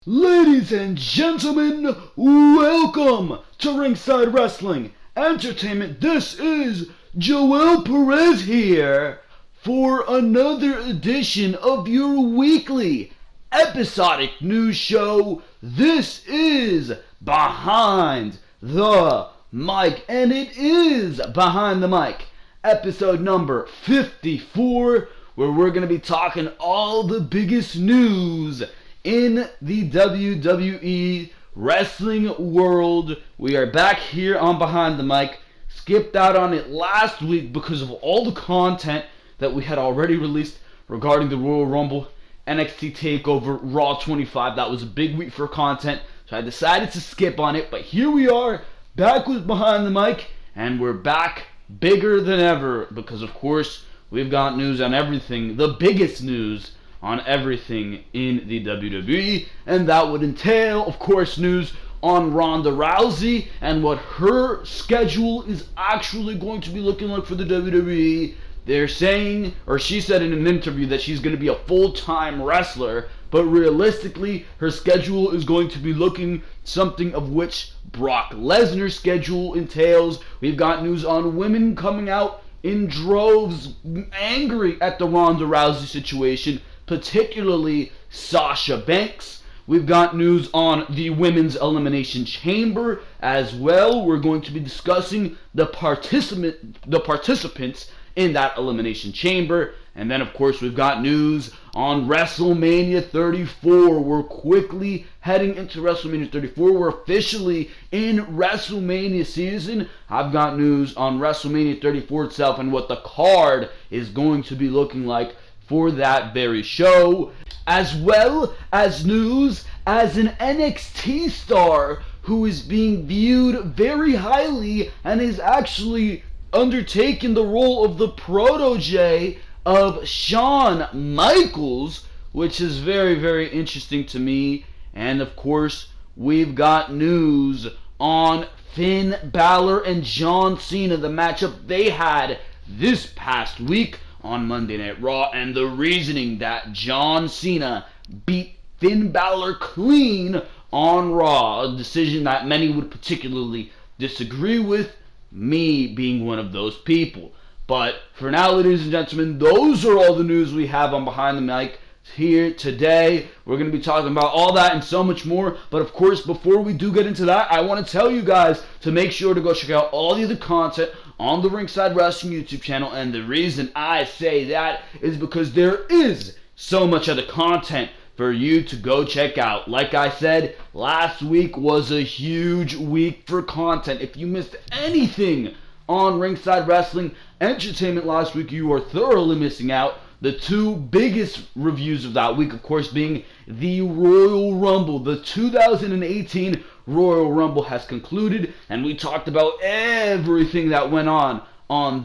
Ladies and gentlemen, welcome to Ringside Wrestling Entertainment. This is Joel Perez here for another edition of your weekly episodic news show. This is Behind the Mic, and it is Behind the Mic, episode number 54, where we're going to be talking all the biggest news in the WWE wrestling world. We are back here on Behind the Mic. Skipped out on it last week because of all the content that we had already released regarding the Royal Rumble, NXT TakeOver, Raw 25. That was a big week for content, so I decided to skip on it. But here we are, back with Behind the Mic, and we're back bigger than ever because, of course, we've got news on everything, the biggest news on everything in the WWE, and that would entail, of course, news on Ronda Rousey and what her schedule is actually going to be looking like for the WWE. They're saying, or she said in an interview, that she's going to be a full-time wrestler, but realistically, her schedule is going to be looking something of which Brock Lesnar's schedule entails. We've got news on women coming out in droves, angry at the Ronda Rousey situation, particularly Sasha Banks. We've got news on the Women's Elimination Chamber as well. We're going to be discussing the participants in that Elimination Chamber. And then, of course, we've got news on WrestleMania 34. We're quickly heading into WrestleMania 34. We're officially in WrestleMania season. I've got news on WrestleMania 34 itself and what the card is going to be looking like for that very show, as well as news as an NXT star who is being viewed very highly and is actually undertaking the role of the protege of Shawn Michaels, which is very, very interesting to me. And of course, we've got news on Finn Balor and John Cena, the matchup they had this past week on Monday Night Raw, and the reasoning that John Cena beat Finn Balor clean on Raw, a decision that many would particularly disagree with, me being one of those people. But for now, ladies and gentlemen, those are all the news we have on Behind the Mic here today. We're going to be talking about all that and so much more. But of course, before we do get into that, I want to tell you guys to make sure to go check out all the other content on the Ringside Wrestling YouTube channel. And the reason I say that is because there is so much other content for you to go check out. Like I said, last week was a huge week for content. If you missed anything on Ringside Wrestling Entertainment last week, you are thoroughly missing out. The two biggest reviews of that week, of course, being the Royal Rumble. The 2018 Royal Rumble has concluded, and we talked about everything that went on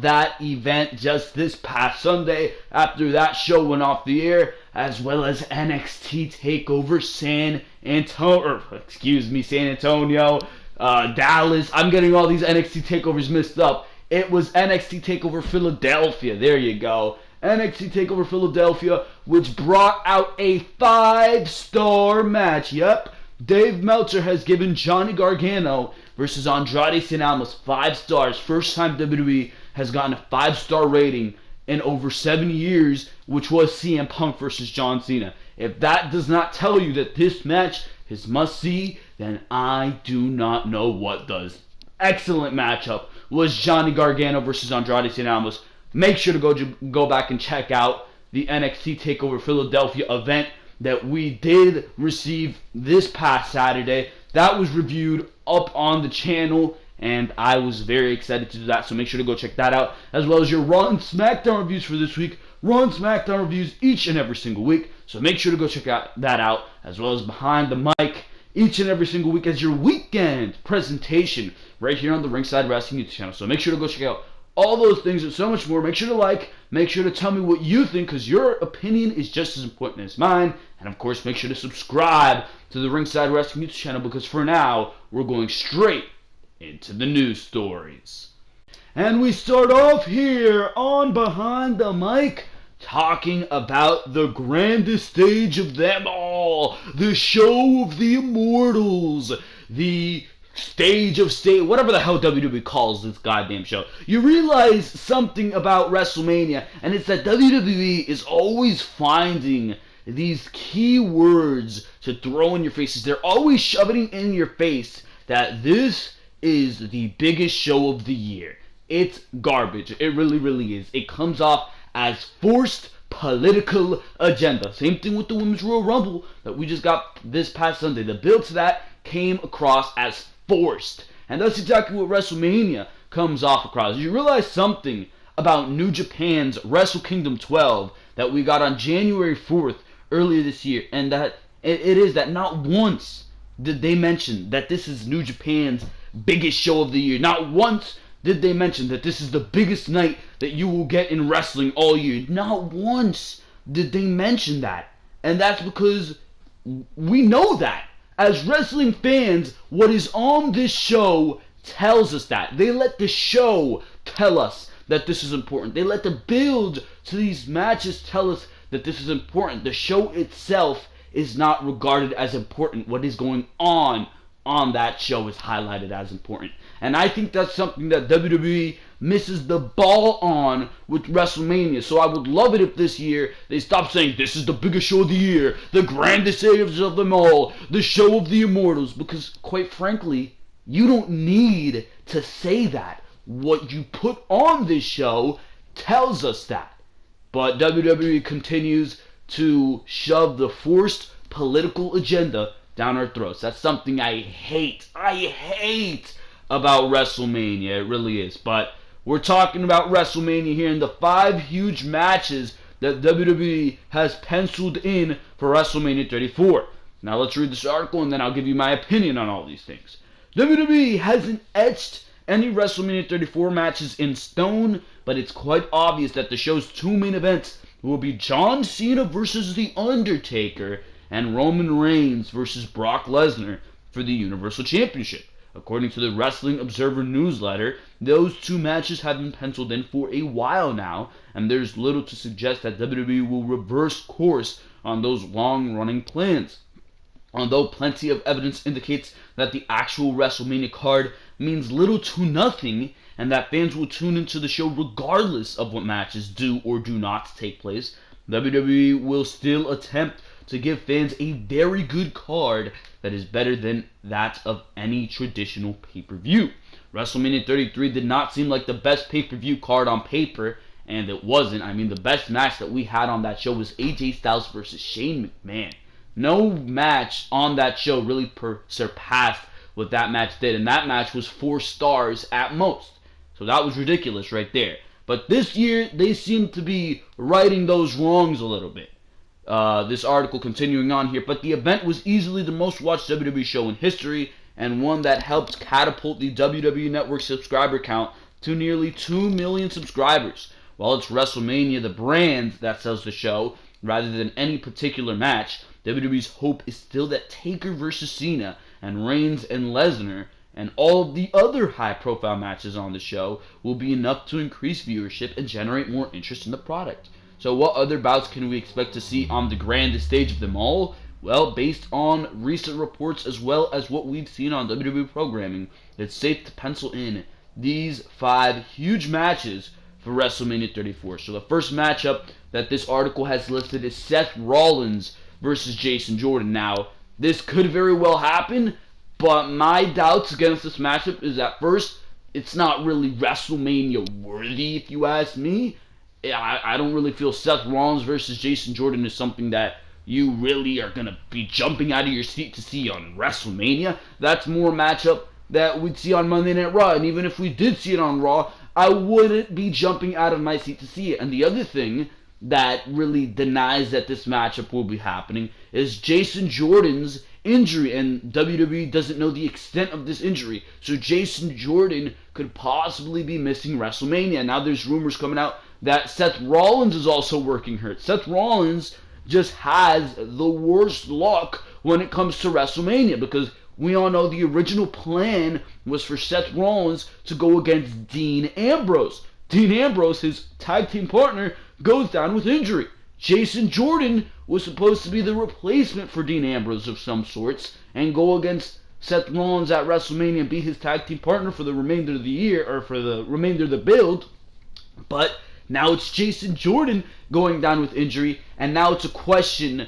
that event just this past Sunday after that show went off the air, as well as NXT TakeOver San Antonio, Dallas. I'm getting all these NXT TakeOvers mixed up. It was NXT TakeOver Philadelphia. There you go. NXT TakeOver Philadelphia, which brought out a 5-star match. Yep, Dave Meltzer has given Johnny Gargano versus Andrade Cien Almas 5 stars. First time WWE has gotten a 5-star rating in over 7 years, which was CM Punk versus John Cena. If that does not tell you that this match is must-see, then I do not know what does. Excellent matchup was Johnny Gargano versus Andrade Cien Almas. Make sure to go back and check out the NXT TakeOver Philadelphia event that we did receive this past Saturday. That was reviewed up on the channel, and I was very excited to do that, so make sure to go check that out, as well as your Raw and Smackdown reviews for this week. Raw and Smackdown reviews each and every single week, so make sure to go check that out, as well as Behind the Mic each and every single week as your weekend presentation right here on the Ringside Wrestling YouTube channel. So make sure to go check out all those things and so much more. Make sure to like, make sure to tell me what you think, because your opinion is just as important as mine. And of course, make sure to subscribe to the Ringside Wrestling YouTube channel, because for now, we're going straight into the news stories. And we start off here on Behind the Mic talking about the grandest stage of them all, the show of the immortals, the stage of state, whatever the hell WWE calls this goddamn show. You realize something about WrestleMania, and it's that WWE is always finding these key words to throw in your faces. They're always shoving in your face that this is the biggest show of the year. It's garbage. It really, really is. It comes off as forced political agenda. Same thing with the Women's Royal Rumble that we just got this past Sunday. The build to that came across as forced. And that's exactly what WrestleMania comes off across. You realize something about New Japan's Wrestle Kingdom 12 that we got on January 4th earlier this year, and that it is that not once did they mention that this is New Japan's biggest show of the year. Not once did they mention that this is the biggest night that you will get in wrestling all year. Not once did they mention that. And that's because we know that. As wrestling fans, what is on this show tells us that. They let the show tell us that this is important. They let the build to these matches tell us that this is important. The show itself is not regarded as important. What is going on that show is highlighted as important. And I think that's something that WWE misses the ball on with WrestleMania. So I would love it if this year they stop saying this is the biggest show of the year, the grandest age of them all, the show of the immortals. Because quite frankly, you don't need to say that. What you put on this show tells us that. But WWE continues to shove the forced political agenda down our throats. That's something I hate. I hate about WrestleMania. It really is. But we're talking about WrestleMania here and the 5 huge matches that WWE has penciled in for WrestleMania 34. Now let's read this article and then I'll give you my opinion on all these things. WWE hasn't etched any WrestleMania 34 matches in stone, but it's quite obvious that the show's 2 main events will be John Cena versus The Undertaker and Roman Reigns versus Brock Lesnar for the Universal Championship. According to the Wrestling Observer newsletter, those 2 matches have been penciled in for a while now, and there's little to suggest that WWE will reverse course on those long-running plans. Although plenty of evidence indicates that the actual WrestleMania card means little to nothing, and that fans will tune into the show regardless of what matches do or do not take place, WWE will still attempt to give fans a very good card that is better than that of any traditional pay-per-view. WrestleMania 33 did not seem like the best pay-per-view card on paper, and it wasn't. I mean, the best match that we had on that show was AJ Styles versus Shane McMahon. No match on that show really surpassed what that match did, and that match was 4 stars at most. So that was ridiculous right there. But this year, they seem to be righting those wrongs a little bit. This article continuing on here, but the event was easily the most watched WWE show in history, and one that helped catapult the WWE Network subscriber count to nearly 2 million subscribers. While it's WrestleMania, the brand that sells the show, rather than any particular match, WWE's hope is still that Taker versus Cena and Reigns and Lesnar and all of the other high-profile matches on the show will be enough to increase viewership and generate more interest in the product. So what other bouts can we expect to see on the grandest stage of them all? Well, based on recent reports as well as what we've seen on WWE programming, it's safe to pencil in these 5 huge matches for WrestleMania 34. So the first matchup that this article has listed is Seth Rollins versus Jason Jordan. Now, this could very well happen, but my doubts against this matchup is at first, it's not really WrestleMania worthy, if you ask me. I don't really feel Seth Rollins versus Jason Jordan is something that you really are going to be jumping out of your seat to see on WrestleMania. That's more a matchup that we'd see on Monday Night Raw. And even if we did see it on Raw, I wouldn't be jumping out of my seat to see it. And the other thing that really denies that this matchup will be happening is Jason Jordan's injury, and WWE doesn't know the extent of this injury. So Jason Jordan could possibly be missing WrestleMania. Now there's rumors coming out that Seth Rollins is also working hurt. Seth Rollins just has the worst luck when it comes to WrestleMania, because we all know the original plan was for Seth Rollins to go against Dean Ambrose. Dean Ambrose, his tag team partner, goes down with injury. Jason Jordan was supposed to be the replacement for Dean Ambrose of some sorts and go against Seth Rollins at WrestleMania and be his tag team partner for the remainder of the year, or for the remainder of the build. But now it's Jason Jordan going down with injury, and now it's a question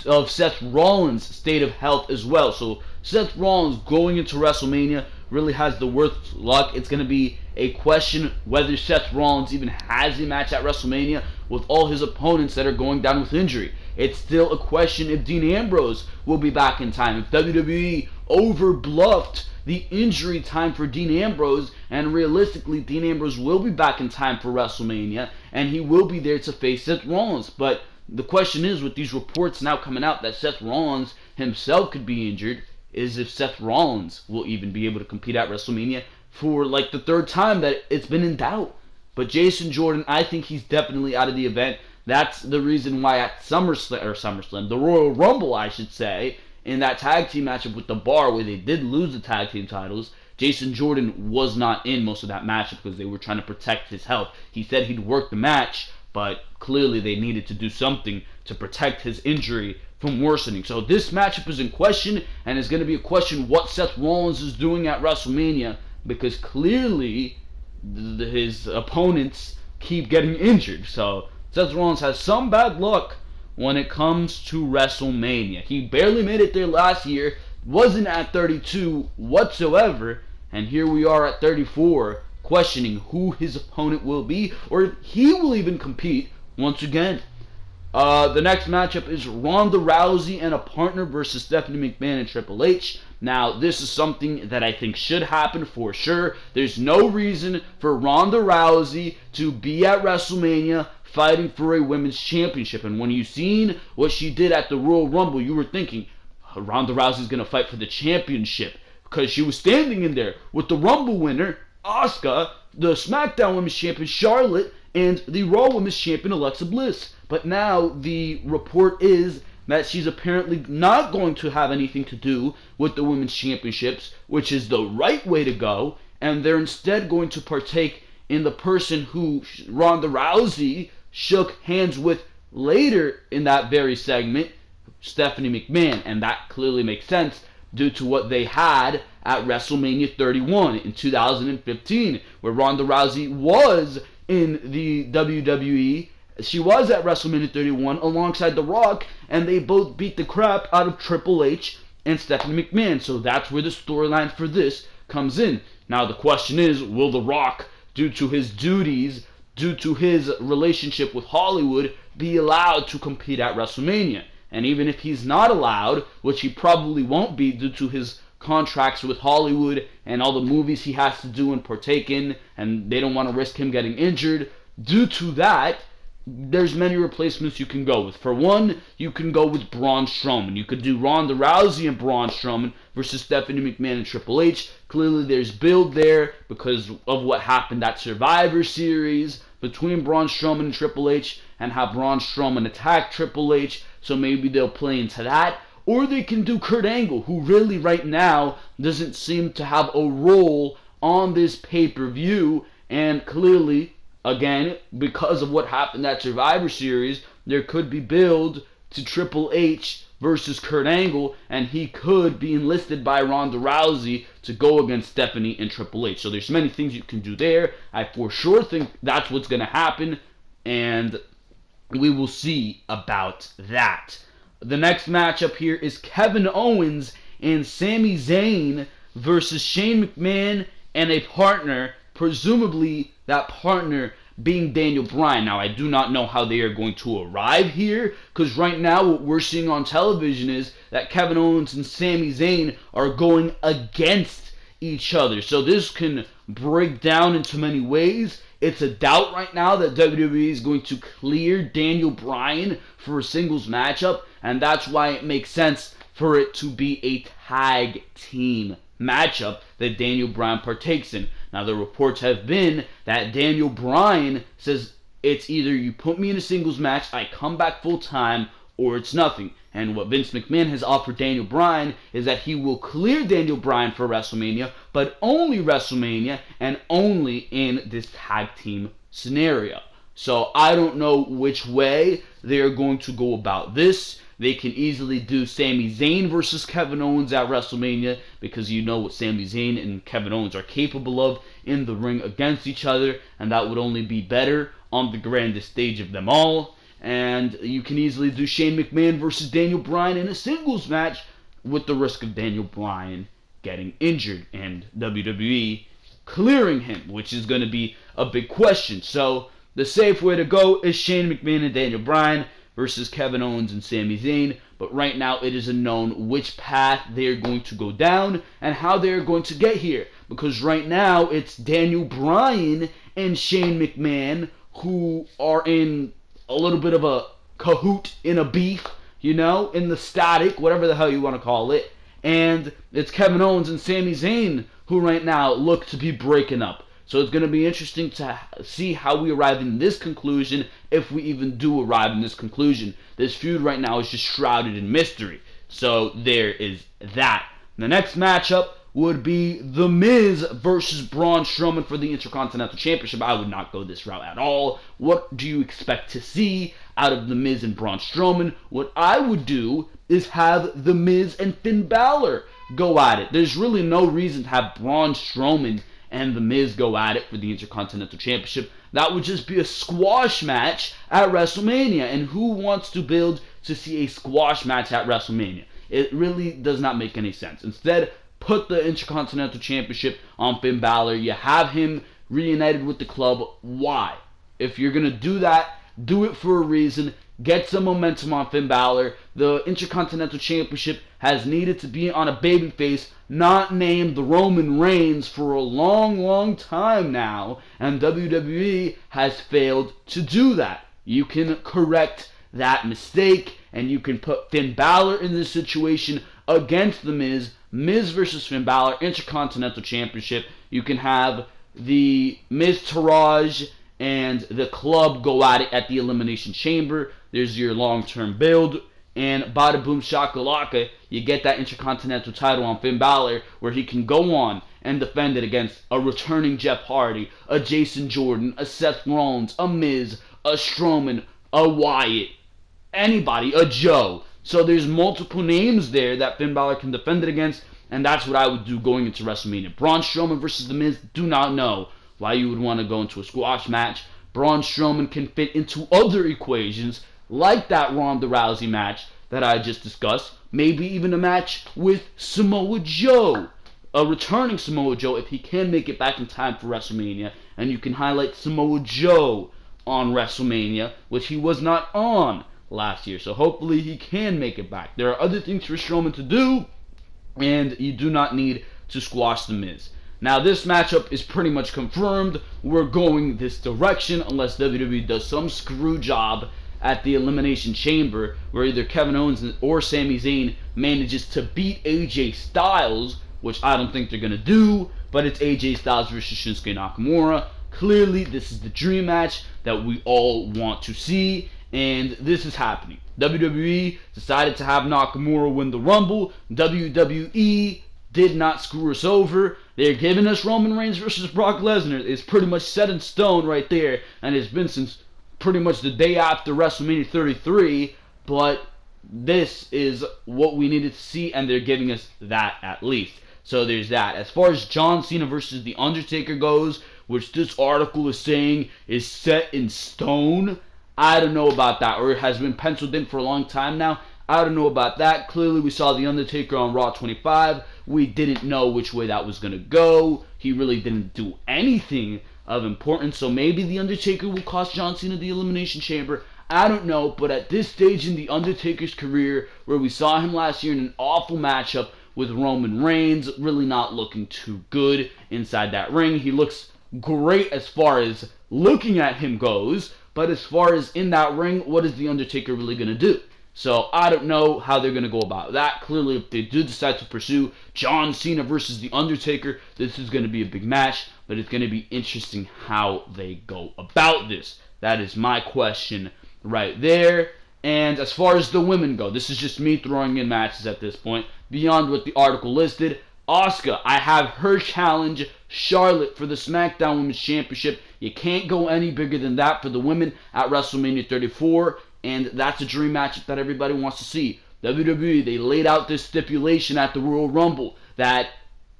of Seth Rollins' state of health as well. So Seth Rollins going into WrestleMania really has the worst luck. It's going to be a question whether Seth Rollins even has a match at WrestleMania with all his opponents that are going down with injury. It's still a question if Dean Ambrose will be back in time. If WWE overbluffed the injury time for Dean Ambrose, and realistically Dean Ambrose will be back in time for WrestleMania, and he will be there to face Seth Rollins. But the question is, with these reports now coming out that Seth Rollins himself could be injured, is if Seth Rollins will even be able to compete at WrestleMania for like the third time that it's been in doubt. But Jason Jordan, I think he's definitely out of the event. That's the reason why at SummerSlam, the Royal Rumble, I should say, in that tag team matchup with The Bar, where they did lose the tag team titles, Jason Jordan was not in most of that matchup because they were trying to protect his health. He said he'd work the match, but clearly they needed to do something to protect his injury from worsening. So this matchup is in question, and it's going to be a question what Seth Rollins is doing at WrestleMania, because clearly his opponents keep getting injured. So Seth Rollins has some bad luck when it comes to WrestleMania. He barely made it there last year, wasn't at 32 whatsoever, and here we are at 34, questioning who his opponent will be, or if he will even compete once again. The next matchup is Ronda Rousey and a partner versus Stephanie McMahon and Triple H. Now, this is something that I think should happen for sure. There's no reason for Ronda Rousey to be at WrestleMania fighting for a women's championship. And when you've seen what she did at the Royal Rumble, you were thinking, Ronda Rousey's going to fight for the championship, because she was standing in there with the Rumble winner, Asuka, the Smackdown Women's Champion, Charlotte, and the Raw Women's Champion, Alexa Bliss. But now the report is that she's apparently not going to have anything to do with the Women's Championships, which is the right way to go, and they're instead going to partake in the person who Ronda Rousey shook hands with later in that very segment, Stephanie McMahon, and that clearly makes sense due to what they had at WrestleMania 31 in 2015, where Ronda Rousey was in the WWE. She was at WrestleMania 31 alongside The Rock, and they both beat the crap out of Triple H and Stephanie McMahon. So that's where the storyline for this comes in. Now the question is, will The Rock, due to his duties, due to his relationship with Hollywood, be allowed to compete at WrestleMania? And even if he's not allowed, which he probably won't be due to his contracts with Hollywood and all the movies he has to do and partake in, and they don't want to risk him getting injured, due to that, there's many replacements you can go with. For one, you can go with Braun Strowman. You could do Ronda Rousey and Braun Strowman versus Stephanie McMahon and Triple H. Clearly there's build there because of what happened at Survivor Series between Braun Strowman and Triple H, and have Braun Strowman attack Triple H, so maybe they'll play into that. Or they can do Kurt Angle, who really right now doesn't seem to have a role on this pay-per-view, and clearly, again, because of what happened at Survivor Series, there could be build to Triple H versus Kurt Angle, and he could be enlisted by Ronda Rousey to go against Stephanie and Triple H. So there's many things you can do there. I for sure think that's what's going to happen, and we will see about that. The next matchup here is Kevin Owens and Sami Zayn versus Shane McMahon and a partner, presumably that partner being Daniel Bryan. Now, I do not know how they are going to arrive here, because right now what we're seeing on television is that Kevin Owens and Sami Zayn are going against each other. So this can break down into many ways. It's a doubt right now that WWE is going to clear Daniel Bryan for a singles matchup, and that's why it makes sense for it to be a tag team matchup that Daniel Bryan partakes in. Now, the reports have been that Daniel Bryan says it's either you put me in a singles match, I come back full time, or it's nothing. And what Vince McMahon has offered Daniel Bryan is that he will clear Daniel Bryan for WrestleMania, but only WrestleMania and only in this tag team scenario. So I don't know which way they're going to go about this. They can easily do Sami Zayn versus Kevin Owens at WrestleMania, because you know what Sami Zayn and Kevin Owens are capable of in the ring against each other, and that would only be better on the grandest stage of them all. And you can easily do Shane McMahon versus Daniel Bryan in a singles match, with the risk of Daniel Bryan getting injured and WWE clearing him, which is going to be a big question. So the safe way to go is Shane McMahon and Daniel Bryan versus Kevin Owens and Sami Zayn. But right now it is unknown which path they're going to go down and how they're going to get here. Because right now it's Daniel Bryan and Shane McMahon who are in a little bit of a cahoot, in a beef, in the static, whatever the hell you want to call it. And it's Kevin Owens and Sami Zayn who right now look to be breaking up. So it's going to be interesting to see how we arrive in this conclusion, if we even do arrive in this conclusion. This feud right now is just shrouded in mystery. So there is that. The next matchup would be The Miz versus Braun Strowman for the Intercontinental Championship. I would not go this route at all. What do you expect to see out of The Miz and Braun Strowman? What I would do is have The Miz and Finn Balor go at it. There's really no reason to have Braun Strowman and The Miz go at it for the Intercontinental Championship. That would just be a squash match at WrestleMania. And who wants to build to see a squash match at WrestleMania? It really does not make any sense. Instead, put the Intercontinental Championship on Finn Balor. You have him reunited with the club. Why? If you're going to do that, do it for a reason. Get some momentum on Finn Balor. The Intercontinental Championship has needed to be on a babyface, not named the Roman Reigns, for a long, long time now. And WWE has failed to do that. You can correct that mistake, and you can put Finn Balor in this situation against The Miz. Miz versus Finn Balor, Intercontinental Championship. You can have the Miz-Taraj and the club go at it at the Elimination Chamber. There's your long-term build. And bada boom shakalaka, you get that Intercontinental title on Finn Balor, where he can go on and defend it against a returning Jeff Hardy, a Jason Jordan, a Seth Rollins, a Miz, a Strowman, a Wyatt, anybody, a Joe. So there's multiple names there that Finn Balor can defend it against, and that's what I would do going into WrestleMania. Braun Strowman versus The Miz, do not know why you would want to go into a squash match. Braun Strowman can fit into other equations, like that Ronda Rousey match that I just discussed. Maybe even a match with Samoa Joe, a returning Samoa Joe, if he can make it back in time for WrestleMania. And you can highlight Samoa Joe on WrestleMania, which he was not on last year. So hopefully he can make it back. There are other things for Strowman to do, and you do not need to squash The Miz. Now this matchup is pretty much confirmed. We're going this direction unless WWE does some screw job at the Elimination Chamber, where either Kevin Owens or Sami Zayn manages to beat AJ Styles, which I don't think they're going to do, but it's AJ Styles versus Shinsuke Nakamura. Clearly, this is the dream match that we all want to see, and this is happening. WWE decided to have Nakamura win the Rumble. WWE did not screw us over. They're giving us Roman Reigns versus Brock Lesnar. It's pretty much set in stone right there, and it's been since pretty much the day after WrestleMania 33, but this is what we needed to see, and they're giving us that at least. So there's that. As far as John Cena versus The Undertaker goes, which this article is saying is set in stone, I don't know about that, or it has been penciled in for a long time now. I don't know about that. Clearly, we saw The Undertaker on Raw 25. We didn't know which way that was going to go. He really didn't do anything of importance, so maybe The Undertaker will cost John Cena the Elimination Chamber. I don't know, but at this stage in The Undertaker's career, where we saw him last year in an awful matchup with Roman Reigns, really not looking too good inside that ring. He looks great as far as looking at him goes, but as far as in that ring, what is The Undertaker really going to do? So I don't know how they're going to go about that. Clearly, if they do decide to pursue John Cena versus The Undertaker, this is going to be a big match, but it's going to be interesting how they go about this. That is my question right there. And as far as the women go, this is just me throwing in matches at this point. Beyond what the article listed, Asuka, I have her challenge Charlotte for the Smackdown Women's Championship. You can't go any bigger than that for the women at WrestleMania 34, and that's a dream matchup that everybody wants to see. WWE, they laid out this stipulation at the Royal Rumble that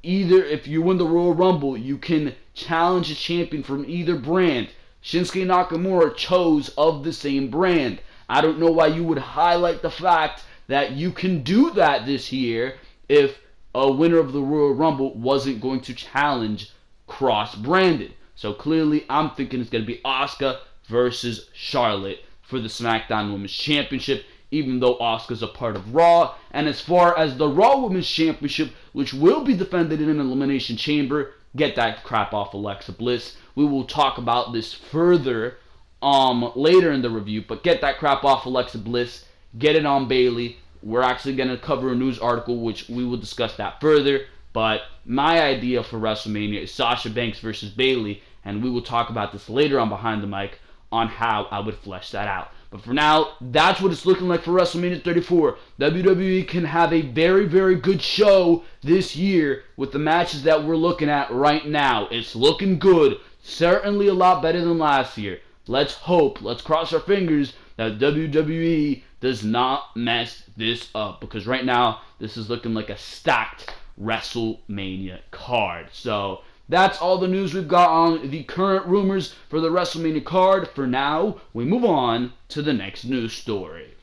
either if you win the Royal Rumble, you can challenge a champion from either brand. Shinsuke Nakamura chose of the same brand. I don't know why you would highlight the fact that you can do that this year if a winner of the Royal Rumble wasn't going to challenge cross-branded. So clearly, I'm thinking it's going to be Asuka versus Charlotte for the SmackDown Women's Championship, even though Asuka's a part of Raw. And as far as the Raw Women's Championship, which will be defended in an Elimination Chamber, get that crap off Alexa Bliss. We will talk about this further later in the review, but get that crap off Alexa Bliss. Get it on Bayley. We're actually going to cover a news article, which we will discuss that further. But my idea for WrestleMania is Sasha Banks versus Bayley, and we will talk about this later on Behind the Mic on how I would flesh that out. But for now, that's what it's looking like for WrestleMania 34. WWE can have a very, very good show this year with the matches that we're looking at right now. It's looking good. Certainly a lot better than last year. Let's hope, let's cross our fingers that WWE does not mess this up, because right now this is looking like a stacked WrestleMania card. So that's all the news we've got on the current rumors for the WrestleMania card. For now, we move on to the next news story.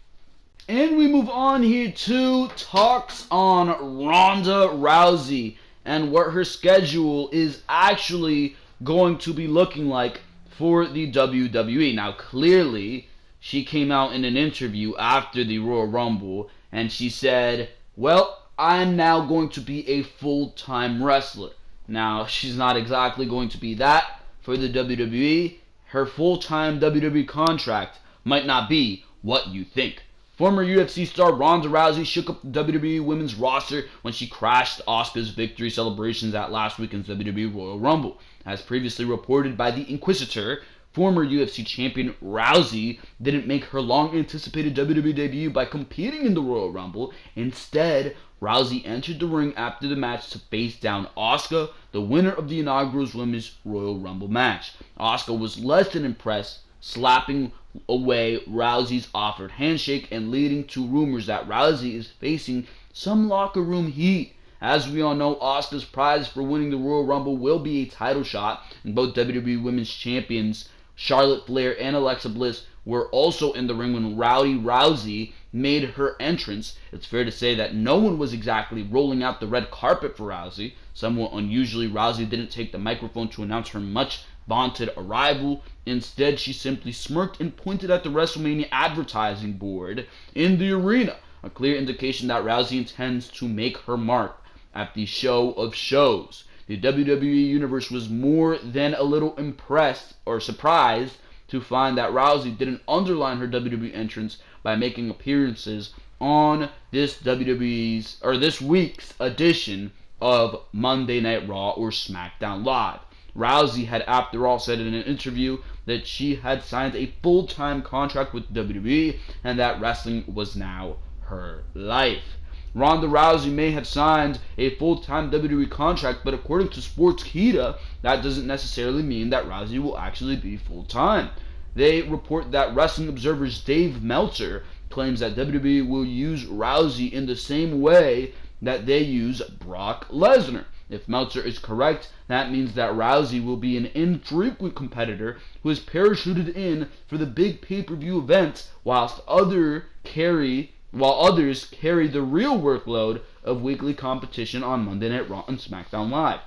And we move on here to talks on Ronda Rousey and what her schedule is actually going to be looking like for the WWE. Now, clearly, she came out in an interview after the Royal Rumble, and she said, well, I'm now going to be a full-time wrestler. Now, she's not exactly going to be that for the WWE. Her full-time WWE contract might not be what you think. Former UFC star Ronda Rousey shook up the WWE Women's roster when she crashed Asuka's victory celebrations at last weekend's WWE Royal Rumble. As previously reported by the Inquisitor, former UFC champion Rousey didn't make her long-anticipated WWE debut by competing in the Royal Rumble. Instead, Rousey entered the ring after the match to face down Asuka, the winner of the inaugural Women's Royal Rumble match. Asuka was less than impressed, slapping away Rousey's offered handshake and leading to rumors that Rousey is facing some locker room heat. As we all know, Asuka's prize for winning the Royal Rumble will be a title shot, and both WWE Women's Champions Charlotte Flair and Alexa Bliss were also in the ring when Rowdy Rousey made her entrance. It's fair to say that no one was exactly rolling out the red carpet for Rousey. Somewhat unusually, Rousey didn't take the microphone to announce her much vaunted arrival. Instead, she simply smirked and pointed at the WrestleMania advertising board in the arena, a clear indication that Rousey intends to make her mark at the show of shows. The WWE Universe was more than a little impressed or surprised to find that Rousey didn't underline her WWE entrance by making appearances on this week's edition of Monday Night Raw or SmackDown Live. Rousey had, after all, said in an interview that she had signed a full-time contract with WWE and that wrestling was now her life. Ronda Rousey may have signed a full-time WWE contract, but according to Sportskeeda, that doesn't necessarily mean that Rousey will actually be full-time. They report that Wrestling Observer's Dave Meltzer claims that WWE will use Rousey in the same way that they use Brock Lesnar. If Meltzer is correct, that means that Rousey will be an infrequent competitor who is parachuted in for the big pay-per-view events, while others carry the real workload of weekly competition on Monday Night Raw and SmackDown Live.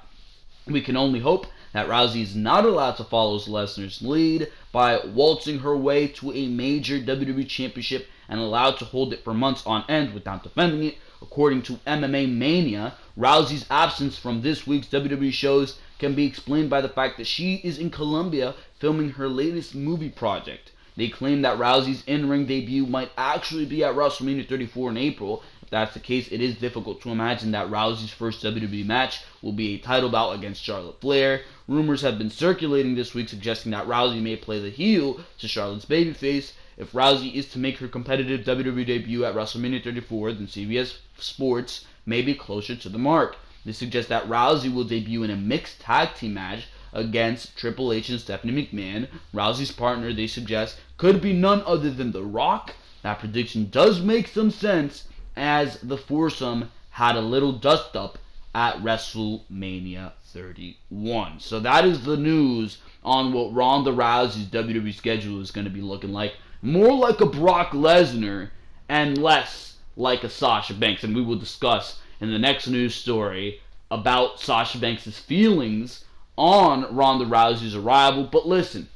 We can only hope that Rousey is not allowed to follow Lesnar's lead by waltzing her way to a major WWE championship and allowed to hold it for months on end without defending it. According to MMA Mania, Rousey's absence from this week's WWE shows can be explained by the fact that she is in Colombia filming her latest movie project. They claim that Rousey's in-ring debut might actually be at WrestleMania 34 in April. If that's the case, it is difficult to imagine that Rousey's first WWE match will be a title bout against Charlotte Flair. Rumors have been circulating this week suggesting that Rousey may play the heel to Charlotte's babyface. If Rousey is to make her competitive WWE debut at WrestleMania 34, then CBS Sports may be closer to the mark. They suggest that Rousey will debut in a mixed tag team match against Triple H and Stephanie McMahon. Rousey's partner, they suggest, could be none other than The Rock. That prediction does make some sense, as the foursome had a little dust-up at WrestleMania 31. So that is the news on what Ronda Rousey's WWE schedule is going to be looking like. More like a Brock Lesnar and less like a Sasha Banks. And we will discuss in the next news story about Sasha Banks' feelings on Ronda Rousey's arrival. But listen,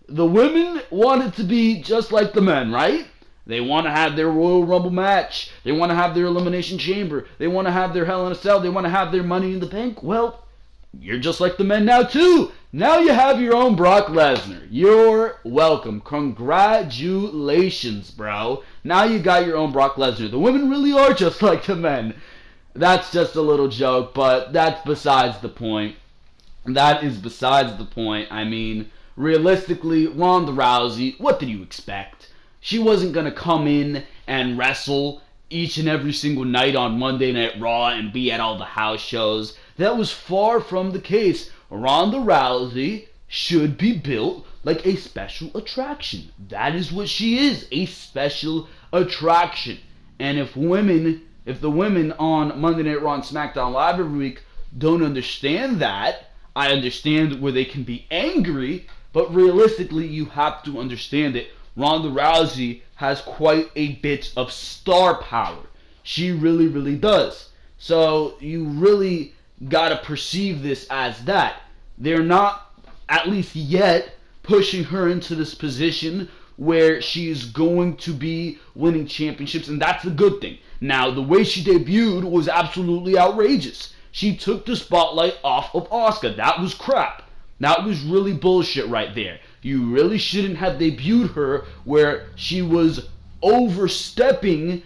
the women want it to be just like the men, right? They want to have their Royal Rumble match. They want to have their Elimination Chamber. They want to have their Hell in a Cell. They want to have their Money in the Bank. Well, you're just like the men now too. Now you have your own Brock Lesnar. You're welcome. Congratulations, bro. Now you got your own Brock Lesnar. The women really are just like the men. That's just a little joke, but that's besides the point. That is besides the point. I mean, realistically, Ronda Rousey, what did you expect? She wasn't going to come in and wrestle each and every single night on Monday Night Raw and be at all the house shows. That was far from the case. Ronda Rousey should be built like a special attraction. That is what she is, a special attraction. And if the women on Monday Night Raw and Smackdown Live every week don't understand that, I understand where they can be angry, but realistically, you have to understand it. Ronda Rousey has quite a bit of star power. She really, really does. So you really gotta perceive this as that. They're not, at least yet, pushing her into this position where she's going to be winning championships, and that's a good thing. Now, the way she debuted was absolutely outrageous. She took the spotlight off of Asuka. That was crap. That was really bullshit right there. You really shouldn't have debuted her where she was overstepping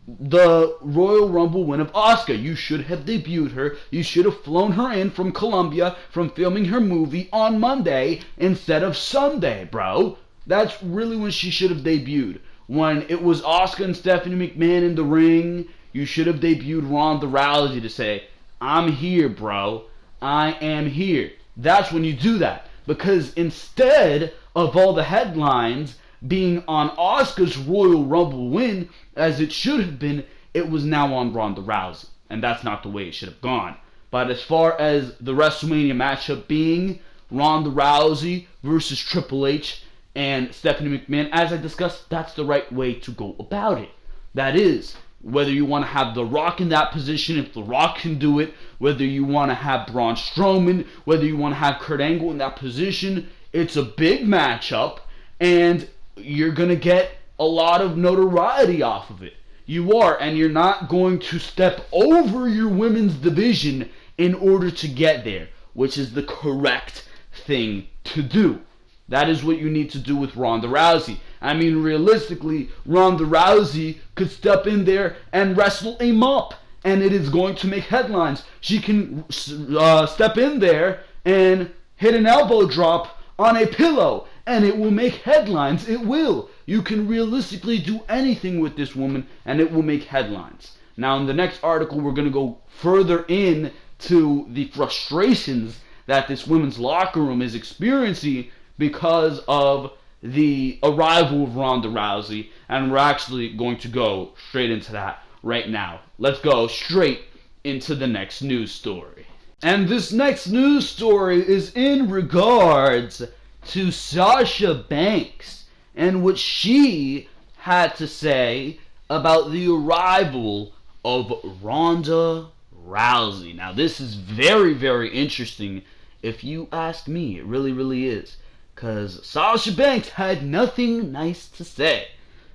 the Royal Rumble win of Asuka. You should have debuted her. You should have flown her in from Colombia from filming her movie on Monday instead of Sunday, bro. That's really when she should have debuted. When it was Asuka and Stephanie McMahon in the ring, you should have debuted Ronda Rousey to say, I'm here, bro. I am here. That's when you do that. Because instead of all the headlines being on Asuka's Royal Rumble win, as it should have been, it was now on Ronda Rousey. And that's not the way it should have gone. But as far as the WrestleMania matchup being Ronda Rousey versus Triple H and Stephanie McMahon, as I discussed, that's the right way to go about it. That is, whether you want to have The Rock in that position, if The Rock can do it, whether you want to have Braun Strowman, whether you want to have Kurt Angle in that position, it's a big matchup, and you're going to get a lot of notoriety off of it. You are, and you're not going to step over your women's division in order to get there, which is the correct thing to do. That is what you need to do with Ronda Rousey. I mean, realistically, Ronda Rousey could step in there and wrestle a mop, and it is going to make headlines. She can step in there and hit an elbow drop on a pillow, and it will make headlines. It will. You can realistically do anything with this woman, and it will make headlines. Now, in the next article, we're going to go further into the frustrations that this women's locker room is experiencing because of the arrival of Ronda Rousey, and we're actually going to go straight into that right now. Let's go straight into the next news story. And this next news story is in regards to Sasha Banks and what she had to say about the arrival of Ronda Rousey. Now, this is very, very interesting if you ask me. It really, really is. Because Sasha Banks had nothing nice to say.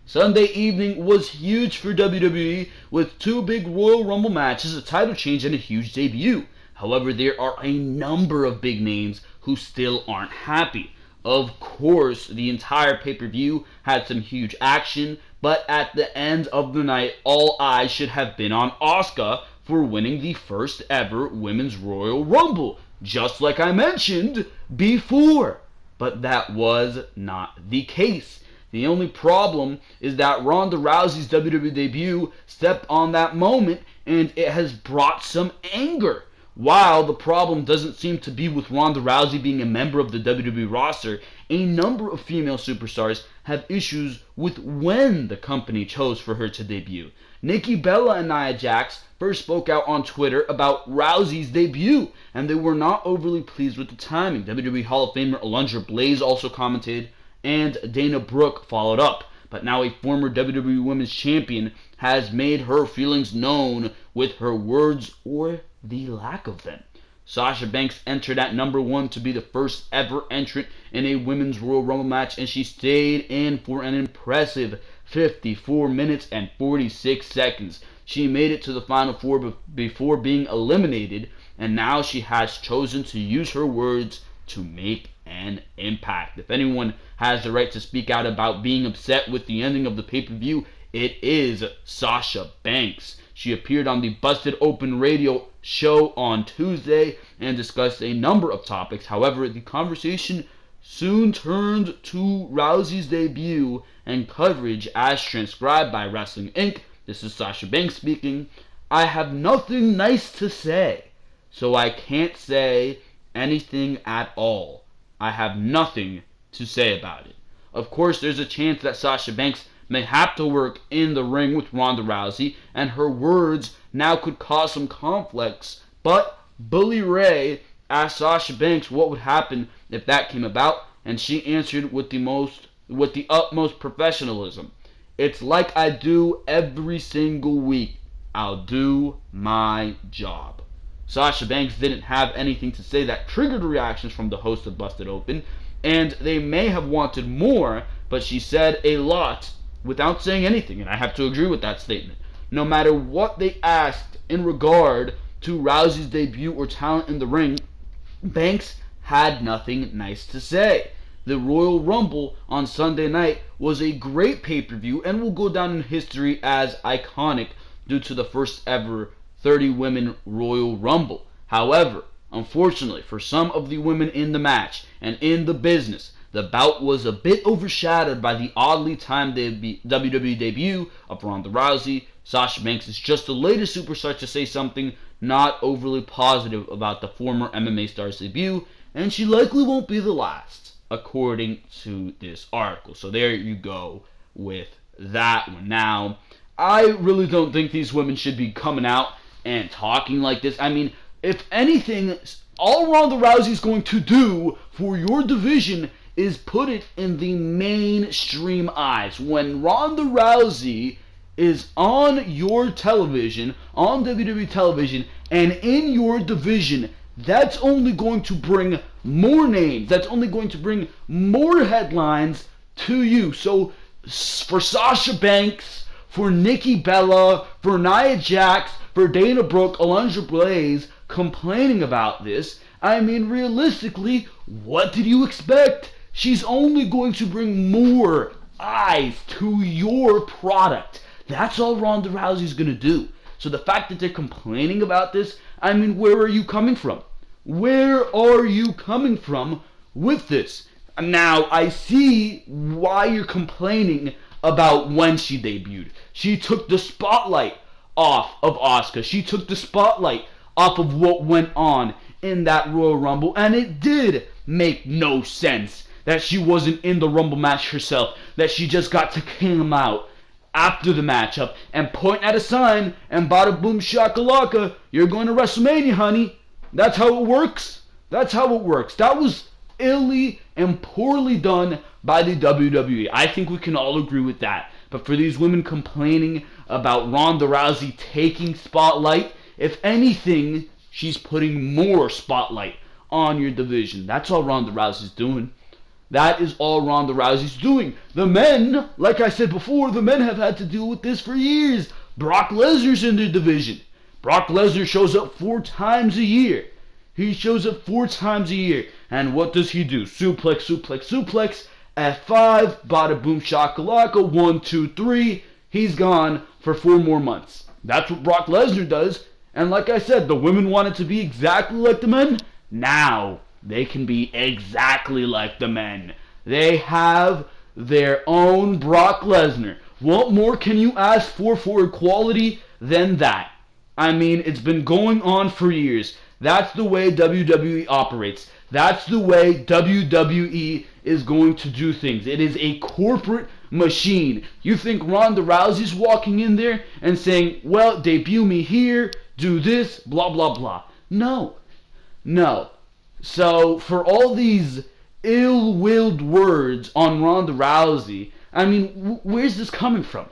Sunday evening was huge for WWE with two big Royal Rumble matches, a title change, and a huge debut. However, there are a number of big names who still aren't happy. Of course, the entire pay-per-view had some huge action, but at the end of the night, all eyes should have been on Asuka for winning the first ever Women's Royal Rumble, just like I mentioned before. But that was not the case. The only problem is that Ronda Rousey's WWE debut stepped on that moment, and it has brought some anger. While the problem doesn't seem to be with Ronda Rousey being a member of the WWE roster, a number of female superstars have issues with when the company chose for her to debut. Nikki Bella and Nia Jax first spoke out on Twitter about Rousey's debut, and they were not overly pleased with the timing. WWE Hall of Famer Alundra Blaze also commented, and Dana Brooke followed up. But now a former WWE Women's Champion has made her feelings known with her words or the lack of them. Sasha Banks entered at number 1 to be the first ever entrant in a Women's Royal Rumble match, and she stayed in for an impressive 54 minutes and 46 seconds. She made it to the Final Four before being eliminated, and now she has chosen to use her words to make an impact. If anyone has the right to speak out about being upset with the ending of the pay-per-view, it is Sasha Banks. She appeared on the Busted Open radio show on Tuesday and discussed a number of topics. However, the conversation soon turned to Rousey's debut and coverage as transcribed by Wrestling Inc. This is Sasha Banks speaking. "I have nothing nice to say, so I can't say anything at all. I have nothing to say about it." Of course, there's a chance that Sasha Banks may have to work in the ring with Ronda Rousey, and her words now could cause some conflicts, but Bully Ray asked Sasha Banks what would happen if that came about, and she answered with the utmost professionalism. "It's like I do every single week. I'll do my job." Sasha Banks didn't have anything to say that triggered reactions from the host of Busted Open, and they may have wanted more, but she said a lot without saying anything, and I have to agree with that statement. No matter what they asked in regard to Rousey's debut or talent in the ring, Banks had nothing nice to say. The Royal Rumble on Sunday night was a great pay-per-view and will go down in history as iconic due to the first ever 30-women Royal Rumble. However, unfortunately for some of the women in the match and in the business, the bout was a bit overshadowed by the oddly timed WWE debut of Ronda Rousey. Sasha Banks is just the latest superstar to say something not overly positive about the former MMA star's debut, and she likely won't be the last, according to this article. So there you go with that one. Now, I really don't think these women should be coming out and talking like this. I mean, if anything, all Ronda Rousey is going to do for your division is put it in the mainstream eyes. When Ronda Rousey is on your television, on WWE television, and in your division, that's only going to bring more names. That's only going to bring more headlines to you. So for Sasha Banks, for Nikki Bella, for Nia Jax, for Dana Brooke, Alundra Blaze complaining about this, I mean, realistically, what did you expect? She's only going to bring more eyes to your product. That's all Ronda Rousey's going to do. So the fact that they're complaining about this, I mean, where are you coming from? Where are you coming from with this? Now, I see why you're complaining about when she debuted. She took the spotlight off of Asuka. She took the spotlight off of what went on in that Royal Rumble, and it did make no sense that she wasn't in the Rumble match herself, that she just got to come out after the matchup and point at a sign and bada boom shakalaka, you're going to WrestleMania, honey. That's how it works. That's how it works. That was illy and poorly done by the WWE. I think we can all agree with that. But for these women complaining about Ronda Rousey taking spotlight, if anything, she's putting more spotlight on your division. That's all Ronda Rousey's doing. That is all Ronda Rousey's doing. The men, like I said before, the men have had to deal with this for years. Brock Lesnar's in their division. Brock Lesnar shows up 4 times a year. He shows up 4 times a year. And what does he do? Suplex, suplex, suplex. F5, bada boom shakalaka, 1, 2, 3. He's gone for 4 more months. That's what Brock Lesnar does. And like I said, the women want it to be exactly like the men. Now they can be exactly like the men. They have their own Brock Lesnar. What more can you ask for equality than that? I mean, it's been going on for years. That's the way WWE operates. That's the way WWE is going to do things. It is a corporate machine. You think Ronda Rousey's walking in there and saying, well, debut me here, do this, blah, blah, blah. No. No. So, for all these ill-willed words on Ronda Rousey, I mean, where's this coming from?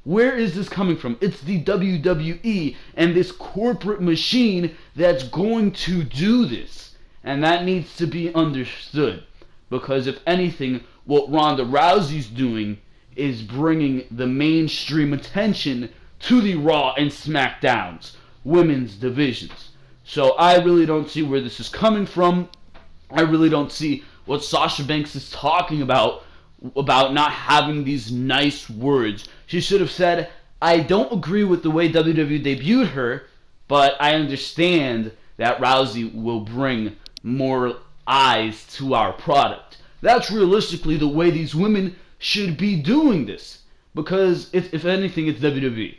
Where is this coming from? It's the WWE and this corporate machine that's going to do this. And that needs to be understood. Because if anything, what Ronda Rousey's doing is bringing the mainstream attention to the Raw and Smackdowns, women's divisions. So I really don't see where this is coming from. I really don't see what Sasha Banks is talking about not having these nice words. She should have said, I don't agree with the way WWE debuted her, but I understand that Rousey will bring more eyes to our product. That's realistically the way these women should be doing this. Because if anything, it's WWE.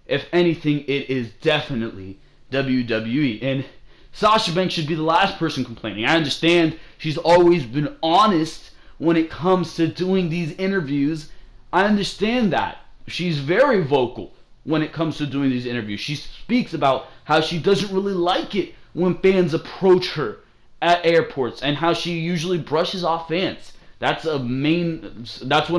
If anything, it is definitely WWE. And Sasha Banks should be the last person complaining. I understand she's always been honest when it comes to doing these interviews. I understand that. She's very vocal when it comes to doing these interviews. She speaks about how she doesn't really like it when fans approach her at airports and how she usually brushes off fans. That's one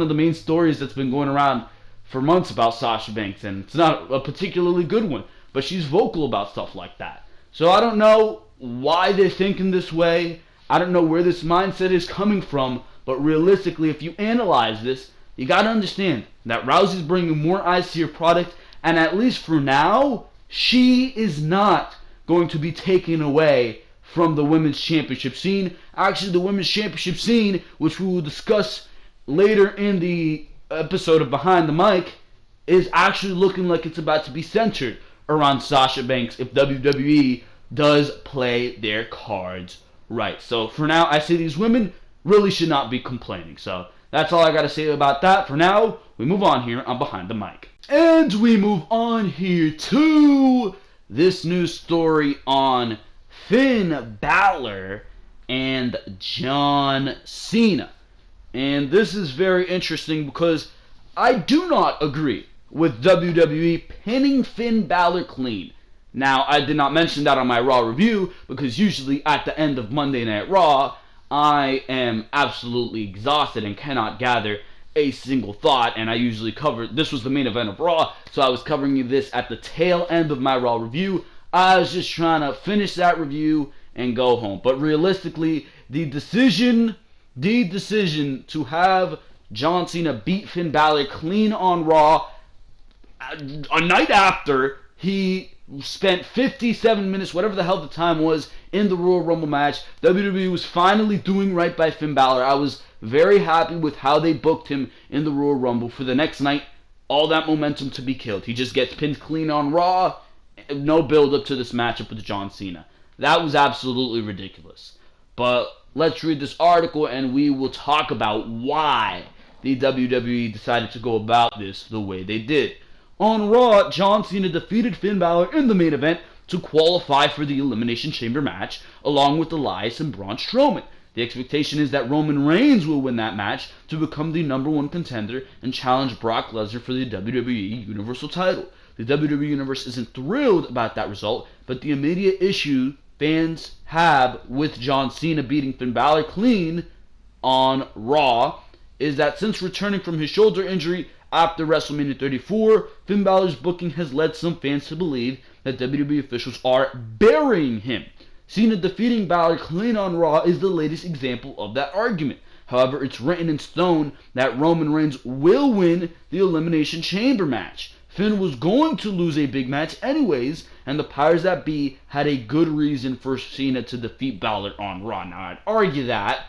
of the main stories that's been going around for months about Sasha Banks, and it's not a particularly good one, but she's vocal about stuff like that. So I don't know why they're thinking this way. I don't know where this mindset is coming from, but realistically, if you analyze this, you got to understand that Rousey's bringing more eyes to your product, and at least for now, she is not going to be taken away from the women's championship scene. Actually, the women's championship scene, which we will discuss later in the episode of Behind the Mic, is actually looking like it's about to be centered around Sasha Banks if WWE does play their cards right. So for now, I say these women really should not be complaining. So that's all I got to say about that. For now, we move on here on Behind the Mic. And we move on here to this news story on Finn Balor and John Cena. And this is very interesting because I do not agree with WWE pinning Finn Balor clean. Now, I did not mention that on my Raw review because usually at the end of Monday Night Raw, I am absolutely exhausted and cannot gather a single thought, and I usually cover, this was the main event of Raw, so I was covering this at the tail end of my Raw review. I was just trying to finish that review and go home. But realistically, the decision to have John Cena beat Finn Balor clean on Raw a night after he spent 57 minutes, whatever the hell the time was, in the Royal Rumble match. WWE was finally doing right by Finn Balor. I was very happy with how they booked him in the Royal Rumble. For the next night, all that momentum to be killed. He just gets pinned clean on Raw. No build up to this matchup with John Cena. That was absolutely ridiculous. But let's read this article and we will talk about why the WWE decided to go about this the way they did. On Raw, John Cena defeated Finn Balor in the main event to qualify for the Elimination Chamber match, along with Elias and Braun Strowman. The expectation is that Roman Reigns will win that match to become the #1 contender and challenge Brock Lesnar for the WWE Universal title. The WWE Universe isn't thrilled about that result, but the immediate issue fans have with John Cena beating Finn Balor clean on Raw is that since returning from his shoulder injury after WrestleMania 34, Finn Balor's booking has led some fans to believe that WWE officials are burying him. Cena defeating Balor clean on Raw is the latest example of that argument. However, it's written in stone that Roman Reigns will win the Elimination Chamber match. Finn was going to lose a big match anyways, and the powers that be had a good reason for Cena to defeat Balor on Raw. Now, I'd argue that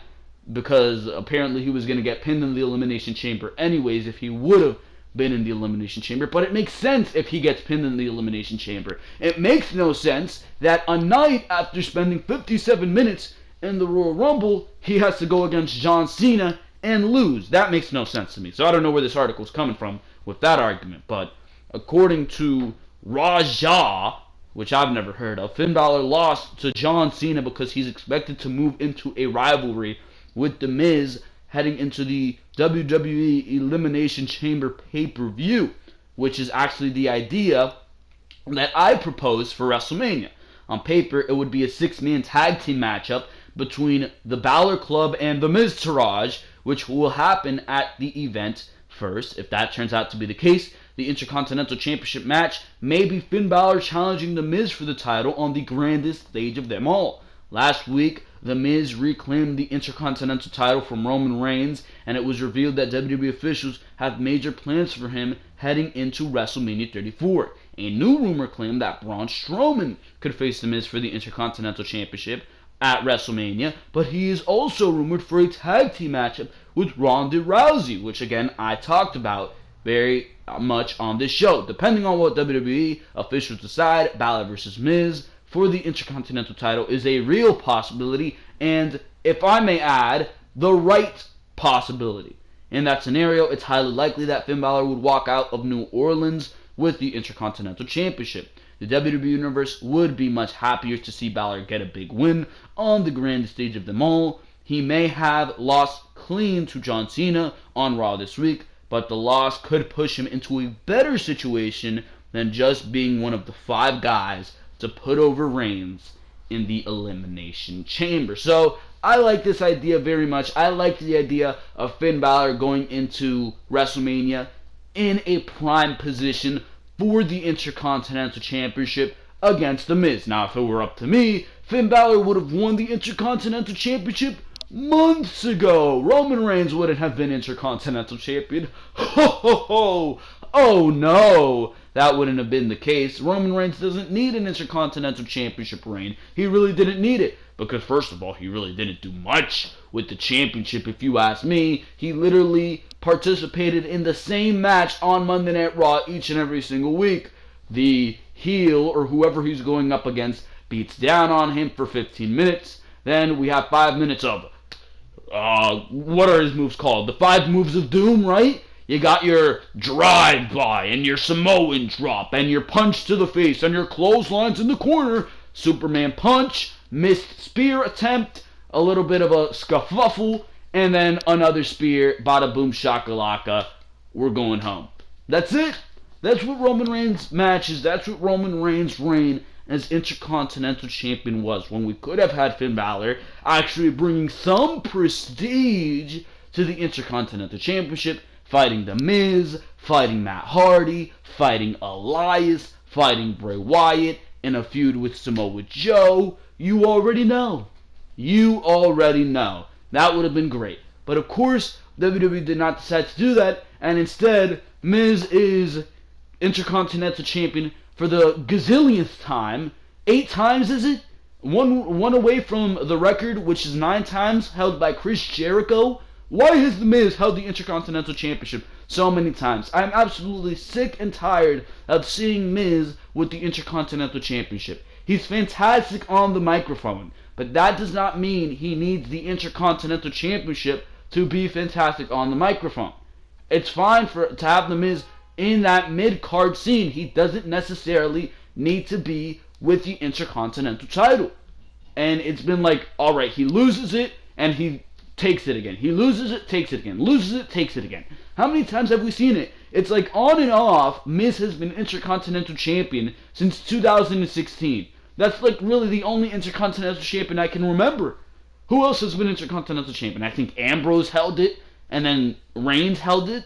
because apparently he was going to get pinned in the Elimination Chamber anyways if he would have been in the Elimination Chamber, but it makes sense if he gets pinned in the Elimination Chamber. It makes no sense that a night after spending 57 minutes in the Royal Rumble, he has to go against John Cena and lose. That makes no sense to me. So I don't know where this article is coming from with that argument. But according to Raja, which I've never heard of, Finn Balor lost to John Cena because he's expected to move into a rivalry with The Miz heading into the WWE Elimination Chamber pay-per-view, which is actually the idea that I proposed for WrestleMania. On paper, it would be a 6-man tag team matchup between the Balor Club and the Miztourage, which will happen at the event first. If that turns out to be the case, the Intercontinental Championship match may be Finn Balor challenging The Miz for the title on the grandest stage of them all. Last week, The Miz reclaimed the Intercontinental title from Roman Reigns, and it was revealed that WWE officials have major plans for him heading into WrestleMania 34. A new rumor claimed that Braun Strowman could face The Miz for the Intercontinental Championship at WrestleMania, but he is also rumored for a tag team matchup with Ronda Rousey, which again I talked about very much on this show. Depending on what WWE officials decide, Balor versus Miz for the Intercontinental title is a real possibility, and if I may add, the right possibility. In that scenario, it's highly likely that Finn Balor would walk out of New Orleans with the Intercontinental Championship. The WWE Universe would be much happier to see Balor get a big win on the grandest stage of them all. He may have lost clean to John Cena on Raw this week, but the loss could push him into a better situation than just being one of the 5 guys to put over Reigns in the Elimination Chamber. So I like this idea very much. I like the idea of Finn Balor going into WrestleMania in a prime position for the Intercontinental Championship against The Miz. Now, if it were up to me, Finn Balor would have won the Intercontinental Championship months ago. Roman Reigns wouldn't have been Intercontinental Champion. Ho ho ho! Oh no! That wouldn't have been the case. Roman Reigns doesn't need an Intercontinental Championship reign. He really didn't need it. Because first of all, he really didn't do much with the championship, if you ask me. He literally participated in the same match on Monday Night Raw each and every single week. The heel, or whoever he's going up against, beats down on him for 15 minutes. Then we have 5 minutes of, what are his moves called? The 5 moves of doom, right? You got your drive-by, and your Samoan drop, and your punch to the face, and your clotheslines in the corner, Superman punch, missed spear attempt, a little bit of a scuffle, and then another spear, bada boom shakalaka, we're going home. That's it. That's what Roman Reigns' matches, that's what Roman Reigns' reign as Intercontinental Champion was, when we could have had Finn Balor actually bringing some prestige to the Intercontinental Championship, fighting The Miz, fighting Matt Hardy, fighting Elias, fighting Bray Wyatt, in a feud with Samoa Joe. You already know. You already know. That would have been great. But of course, WWE did not decide to do that, and instead, Miz is Intercontinental Champion for the gazillionth time. 8 times, is it? One away from the record, which is 9 times, held by Chris Jericho. Why has The Miz held the Intercontinental Championship so many times? I'm absolutely sick and tired of seeing Miz with the Intercontinental Championship. He's fantastic on the microphone, but that does not mean he needs the Intercontinental Championship to be fantastic on the microphone. It's fine to have The Miz in that mid-card scene. He doesn't necessarily need to be with the Intercontinental title. And it's been like, alright, he loses it, and he takes it again. He loses it, takes it again. Loses it, takes it again. How many times have we seen it? It's like on and off, Miz has been Intercontinental Champion since 2016. That's like really the only Intercontinental Champion I can remember. Who else has been Intercontinental Champion? I think Ambrose held it, and then Reigns held it.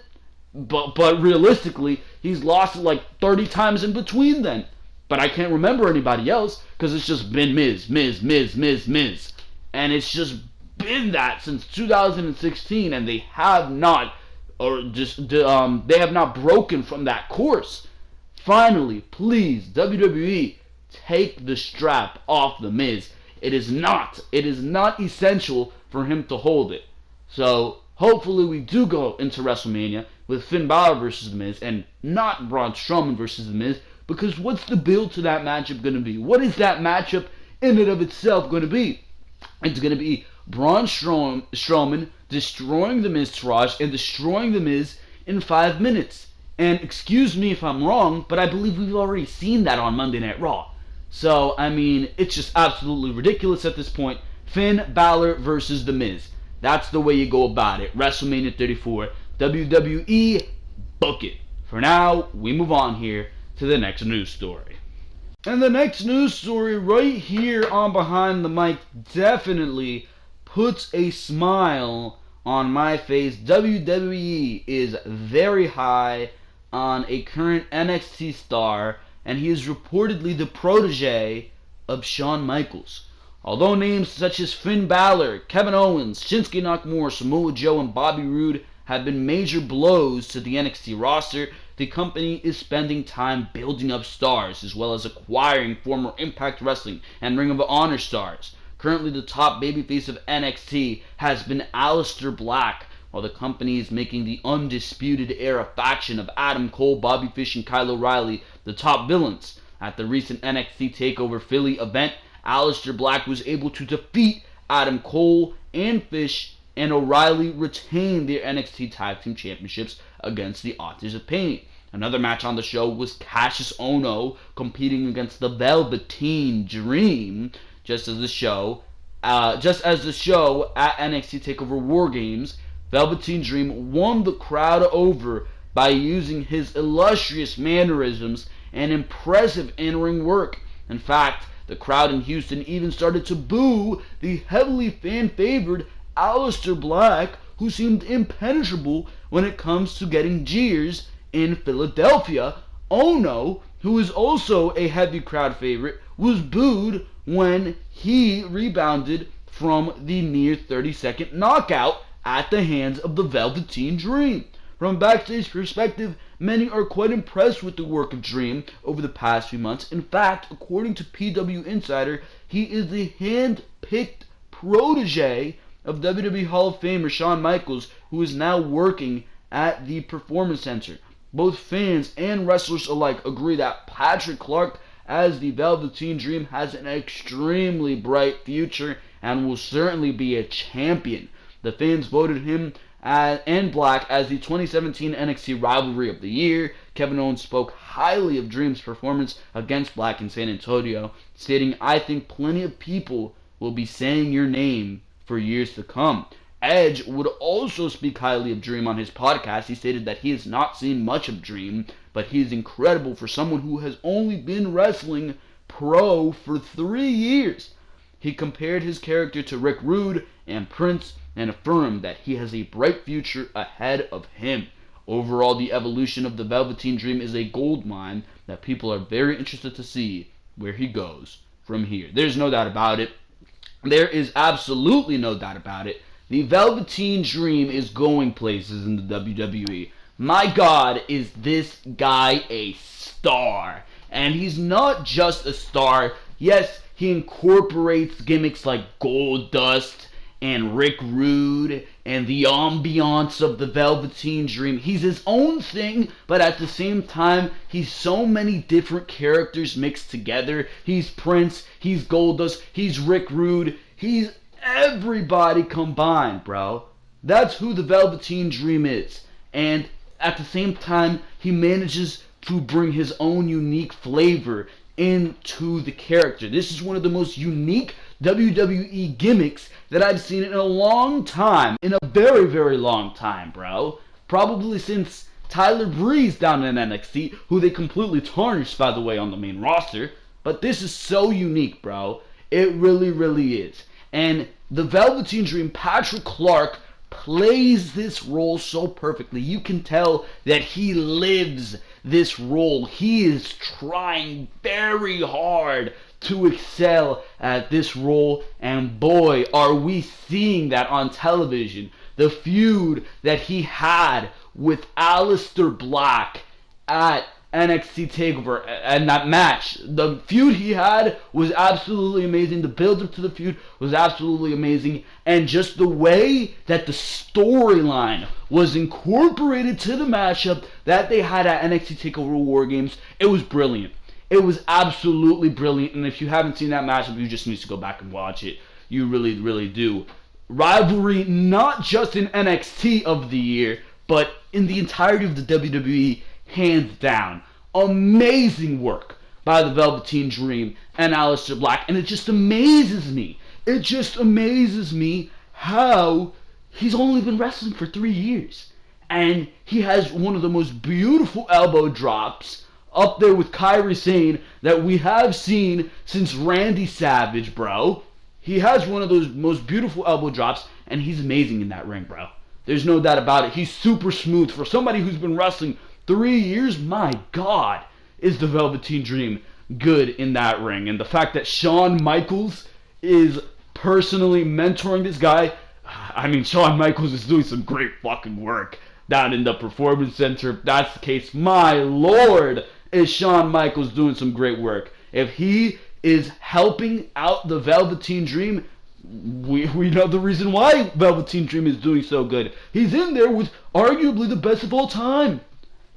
But realistically, he's lost it like 30 times in between then. But I can't remember anybody else, because it's just been Miz. And it's just been that since 2016, and they have not, they have not broken from that course. Finally, please, WWE, take the strap off The Miz. It is not essential for him to hold it. So hopefully we do go into WrestleMania with Finn Balor versus The Miz and not Braun Strowman versus The Miz, because what's the build to that matchup going to be? What is that matchup in and of itself going to be? It's going to be Braun Strowman destroying The Miz Taraj and destroying The Miz in 5 minutes. And excuse me if I'm wrong, but I believe we've already seen that on Monday Night Raw. So, I mean, it's just absolutely ridiculous at this point. Finn Balor versus The Miz. That's the way you go about it. WrestleMania 34. WWE, book it. For now, we move on here to the next news story. And the next news story right here on Behind the Mic definitely puts a smile on my face. WWE is very high on a current NXT star, and he is reportedly the protege of Shawn Michaels. Although names such as Finn Balor, Kevin Owens, Shinsuke Nakamura, Samoa Joe, and Bobby Roode have been major blows to the NXT roster, the company is spending time building up stars, as well as acquiring former Impact Wrestling and Ring of Honor stars. Currently, the top babyface of NXT has been Aleister Black, while the company is making the Undisputed Era faction of Adam Cole, Bobby Fish, and Kyle O'Reilly the top villains. At the recent NXT TakeOver Philly event, Aleister Black was able to defeat Adam Cole and Fish, and O'Reilly retained their NXT Tag Team Championships against the Authors of Pain. Another match on the show was Cassius Ohno competing against the Velveteen Dream, just as the show at NXT TakeOver War Games. Velveteen Dream won the crowd over by using his illustrious mannerisms and impressive in-ring work. In fact, the crowd in Houston even started to boo the heavily fan-favored Aleister Black, who seemed impenetrable when it comes to getting jeers in Philadelphia. Ohno, who is also a heavy crowd favorite, was booed when he rebounded from the near 30-second knockout at the hands of the Velveteen Dream. From a backstage perspective, many are quite impressed with the work of Dream over the past few months. In fact, according to PW Insider, he is the hand-picked protege of WWE Hall of Famer Shawn Michaels, who is now working at the Performance Center. Both fans and wrestlers alike agree that Patrick Clark as the Velveteen Dream has an extremely bright future and will certainly be a champion. The fans voted him and Black as the 2017 NXT Rivalry of the Year. Kevin Owens spoke highly of Dream's performance against Black in San Antonio, stating, "I think plenty of people will be saying your name for years to come." Edge would also speak highly of Dream on his podcast. He stated that he has not seen much of Dream, but he is incredible for someone who has only been wrestling pro for 3 years. He compared his character to Rick Rude and Prince and affirmed that he has a bright future ahead of him. Overall, the evolution of the Velveteen Dream is a gold mine that people are very interested to see where he goes from here. There's no doubt about it. There is absolutely no doubt about it. The Velveteen Dream is going places in the WWE. My God, is this guy a star? And he's not just a star. Yes, he incorporates gimmicks like Goldust and Rick Rude and the ambiance of the Velveteen Dream. He's his own thing, but at the same time, he's so many different characters mixed together. He's Prince, he's Goldust, he's Rick Rude, he's everybody combined, bro. That's who the Velveteen Dream is. And at the same time, he manages to bring his own unique flavor into the character. This is one of the most unique WWE gimmicks that I've seen in a long time. In a very, very long time, bro. Probably since Tyler Breeze down in NXT, who they completely tarnished, by the way, on the main roster. But this is so unique, bro. It really, really is. And the Velveteen Dream, Patrick Clark, plays this role so perfectly. You can tell that he lives this role. He is trying very hard to excel at this role, and boy, are we seeing that on television. The feud that he had with Aleister Black at NXT TakeOver, and that match, the feud he had was absolutely amazing. The build-up to the feud was absolutely amazing, and just the way that the storyline was incorporated to the matchup that they had at NXT TakeOver War Games, it was brilliant. It was absolutely brilliant, and if you haven't seen that matchup, you just need to go back and watch it. You really, really do. rivalry, not just in NXT of the year, but in the entirety of the WWE, hands down. Amazing work by the Velveteen Dream and Aleister Black, and it just amazes me. It just amazes me how he's only been wrestling for 3 years. And he has one of the most beautiful elbow drops up there with Kairi Sane that we have seen since Randy Savage, bro. He has one of those most beautiful elbow drops, and he's amazing in that ring, bro. There's no doubt about it. He's super smooth. For somebody who's been wrestling 3 years, my God, is the Velveteen Dream good in that ring. And the fact that Shawn Michaels is personally mentoring this guy, I mean, Shawn Michaels is doing some great fucking work down in the Performance Center. If that's the case, my Lord, is Shawn Michaels doing some great work. If he is helping out the Velveteen Dream, we know the reason why Velveteen Dream is doing so good. He's in there with arguably the best of all time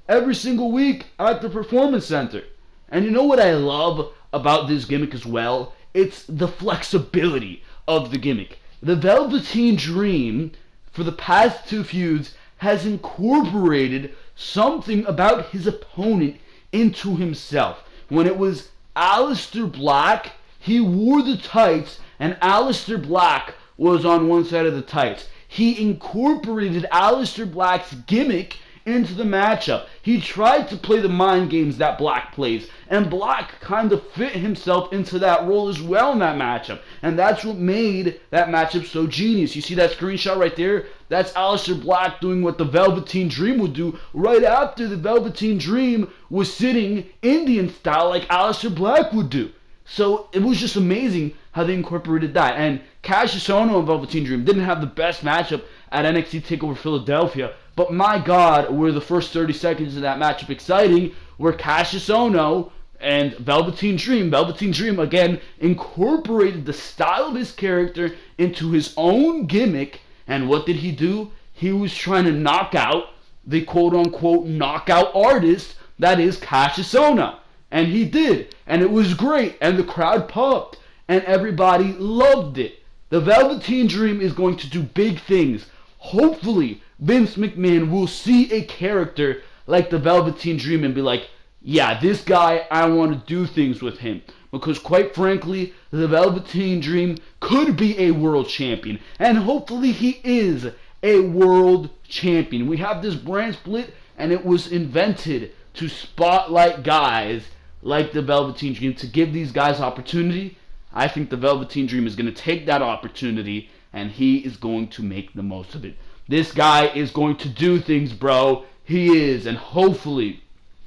every single week at the Performance Center. And you know what I love about this gimmick as well? It's the flexibility of the gimmick. The Velveteen Dream, for the past 2 feuds, has incorporated something about his opponent into himself. When it was Aleister Black, he wore the tights, and Aleister Black was on one side of the tights. He incorporated Aleister Black's gimmick into the matchup. He tried to play the mind games that Black plays, and Black kind of fit himself into that role as well in that matchup. And that's what made that matchup so genius. You see that screenshot right there? That's Aleister Black doing what the Velveteen Dream would do right after the Velveteen Dream was sitting Indian style like Aleister Black would do. So it was just amazing how they incorporated that. And Cassius Ohno and Velveteen Dream didn't have the best matchup at NXT TakeOver Philadelphia, but my God, were the first 30 seconds of that matchup exciting, where Cassius Ohno and Velveteen Dream again incorporated the style of his character into his own gimmick. And what did he do? He was trying to knock out the quote-unquote knockout artist that is Cassius Ohno. And he did. And it was great. And the crowd popped. And everybody loved it. The Velveteen Dream is going to do big things. Hopefully, Vince McMahon will see a character like the Velveteen Dream and be like, yeah, this guy, I want to do things with him. Because quite frankly, the Velveteen Dream could be a world champion. And hopefully he is a world champion. We have this brand split, and it was invented to spotlight guys like the Velveteen Dream, to give these guys opportunity. I think the Velveteen Dream is going to take that opportunity, and he is going to make the most of it. This guy is going to do things, bro. He is, and hopefully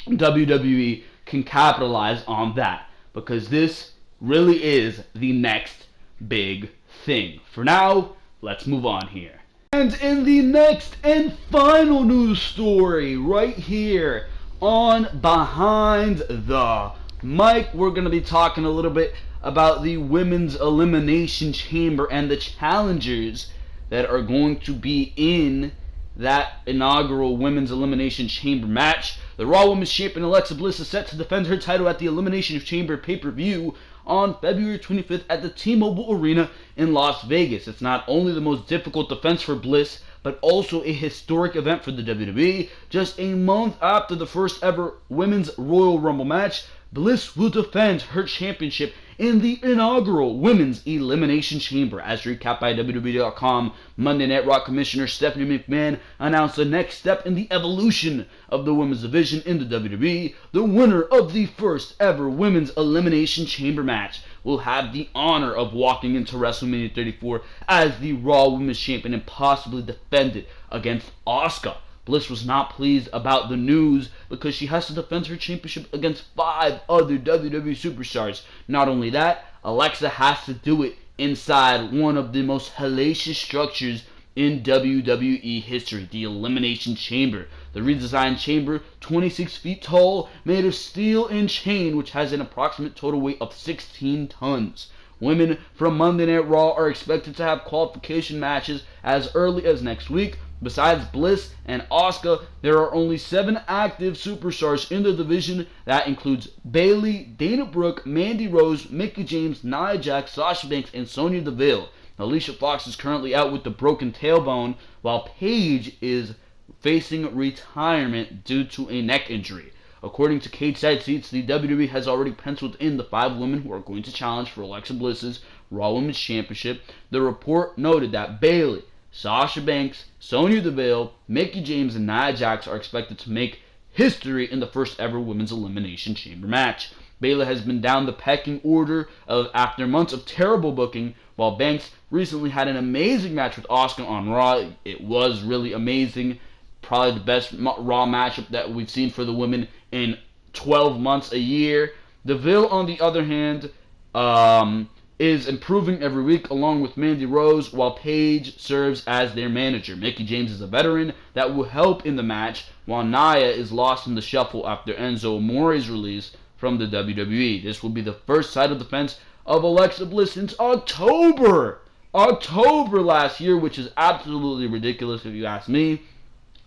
WWE can capitalize on that, because this really is the next big thing. For now, let's move on here. And in the next and final news story, right here on Behind the Mic, we're going to be talking a little bit about the Women's Elimination Chamber and the challengers that are going to be in that inaugural Women's Elimination Chamber match. The Raw Women's Champion Alexa Bliss is set to defend her title at the Elimination Chamber pay-per-view on February 25th at the T-Mobile Arena in Las Vegas. It's not only the most difficult defense for Bliss, but also a historic event for the WWE. Just a month after the first ever Women's Royal Rumble match, Bliss will defend her championship in the inaugural Women's Elimination Chamber. As recapped by WWE.com, Monday Night Raw Commissioner Stephanie McMahon announced the next step in the evolution of the women's division in the WWE. The winner of the first ever Women's Elimination Chamber match will have the honor of walking into WrestleMania 34 as the Raw Women's Champion and possibly defend it against Asuka. Bliss was not pleased about the news because she has to defend her championship against 5 other WWE superstars. Not only that, Alexa has to do it inside one of the most hellacious structures in WWE history, the Elimination Chamber. The redesigned chamber, 26 feet tall, made of steel and chain, which has an approximate total weight of 16 tons. Women from Monday Night Raw are expected to have qualification matches as early as next week. Besides Bliss and Asuka, there are only 7 active superstars in the division. That includes Bayley, Dana Brooke, Mandy Rose, Mickie James, Nia Jax, Sasha Banks, and Sonya Deville. Alicia Fox is currently out with the broken tailbone, while Paige is facing retirement due to a neck injury. According to Cage Side Seats, the WWE has already penciled in the 5 women who are going to challenge for Alexa Bliss's Raw Women's Championship. The report noted that Bayley, Sasha Banks, Sonya Deville, Mickie James, and Nia Jax are expected to make history in the first ever Women's Elimination Chamber match. Bayley has been down the pecking order after months of terrible booking, while Banks recently had an amazing match with Asuka on Raw. It was really amazing. Probably the best Raw matchup that we've seen for the women in 12 months, a year. Deville, on the other hand, is improving every week along with Mandy Rose, while Paige serves as their manager. Mickie James is a veteran that will help in the match, while Nia is lost in the shuffle after Enzo Amore's release from the WWE. This will be the first title defense of Alexa Bliss since October last year, which is absolutely ridiculous if you ask me.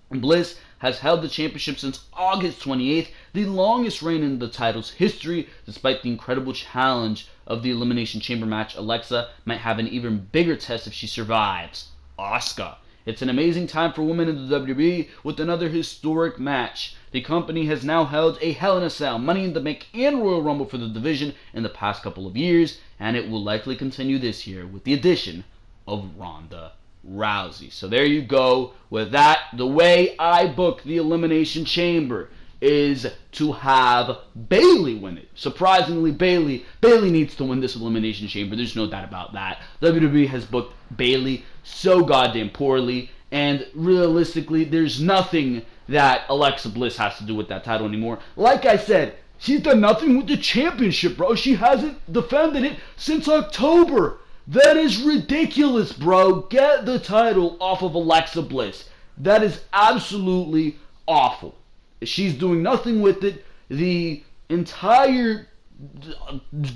Bliss has held the championship since August 28th, the longest reign in the title's history. Despite the incredible challenge of the Elimination Chamber match, Alexa might have an even bigger test if she survives Asuka. It's an amazing time for women in the WWE with another historic match. The company has now held a Hell in a Cell, Money in the Bank, and Royal Rumble for the division in the past couple of years, and it will likely continue this year with the addition of Ronda Rousey. So there you go. With that, the way I book the Elimination Chamber is to have Bayley win it. Surprisingly, Bayley needs to win this Elimination Chamber. There's no doubt about that. WWE has booked Bayley so goddamn poorly, and realistically, there's nothing that Alexa Bliss has to do with that title anymore. Like I said, she's done nothing with the championship, bro. She hasn't defended it since October. That is ridiculous, bro. Get the title off of Alexa Bliss. That is absolutely awful. She's doing nothing with it. The entire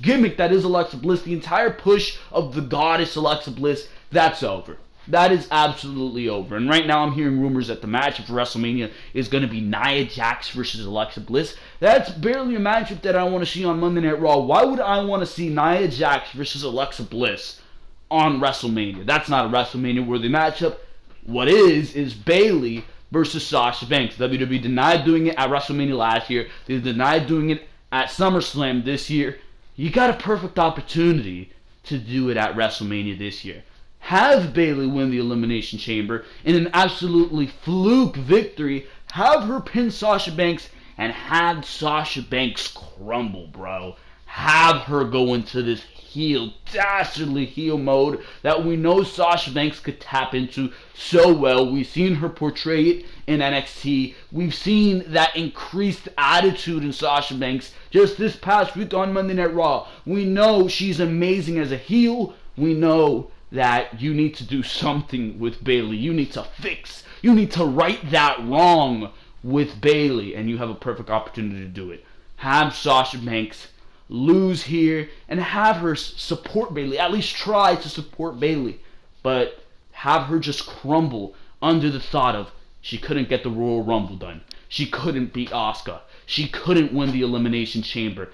gimmick that is Alexa Bliss, the entire push of the goddess Alexa Bliss, that's over. That is absolutely over. And right now I'm hearing rumors that the match for WrestleMania is going to be Nia Jax versus Alexa Bliss. That's barely a matchup that I want to see on Monday Night Raw. Why would I want to see Nia Jax versus Alexa Bliss on WrestleMania? That's not a WrestleMania-worthy matchup. What is Bayley versus Sasha Banks. WWE denied doing it at WrestleMania last year. They denied doing it at SummerSlam this year. You got a perfect opportunity to do it at WrestleMania this year. Have Bayley win the Elimination Chamber in an absolutely fluke victory. Have her pin Sasha Banks and have Sasha Banks crumble, bro. Have her go into this dastardly heel mode that we know Sasha Banks could tap into so well. We've seen her portray it in NXT. We've seen that increased attitude in Sasha Banks just this past week on Monday Night Raw. We know she's amazing as a heel. We know that you need to do something with Bayley. You need to right that wrong with Bayley, and you have a perfect opportunity to do it. Have Sasha Banks lose here and have her support Bayley, at least try to support Bayley, but have her just crumble under the thought of she couldn't get the Royal Rumble done. She couldn't beat Asuka. She couldn't win the Elimination Chamber.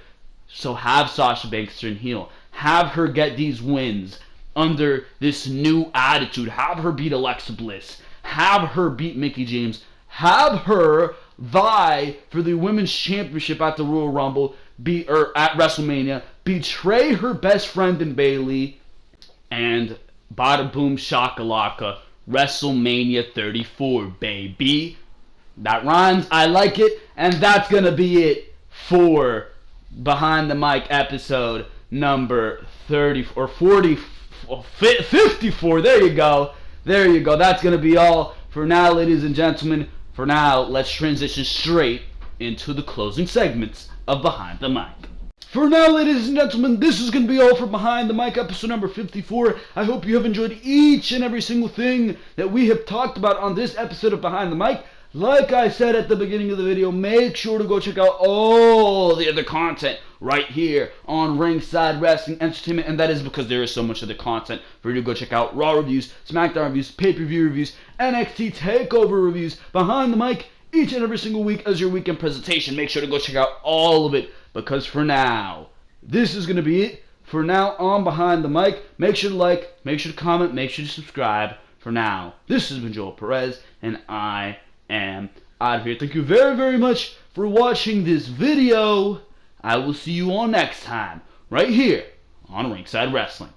So have Sasha Banks turn heel. Have her get these wins under this new attitude. Have her beat Alexa Bliss. Have her beat Mickie James. Have her vie for the Women's Championship at the Royal Rumble, at WrestleMania. Betray her best friend in Bayley, and bada boom shakalaka, WrestleMania 34, baby. That rhymes. I like it, and that's gonna be it for Behind the Mic episode number 30 or 40. 54. There you go. That's going to be all for now, ladies and gentlemen. For now, let's transition straight into the closing segments of Behind the Mic. For now, ladies and gentlemen, this is going to be all for Behind the Mic episode number 54. I hope you have enjoyed each and every single thing that we have talked about on this episode of Behind the Mic. Like I said at the beginning of the video, make sure to go check out all the other content right here on Ringside Wrestling Entertainment, and that is because there is so much other content for you to go check out. Raw reviews, Smackdown reviews, pay-per-view reviews, NXT TakeOver reviews, Behind the Mic, each and every single week as your weekend presentation. Make sure to go check out all of it, because for now, this is going to be it. For now on Behind the Mic, make sure to like, make sure to comment, make sure to subscribe. For now, this has been Joel Perez, and I am out of here. Thank you very, very much for watching this video. I will see you all next time, right here on Ringside Wrestling.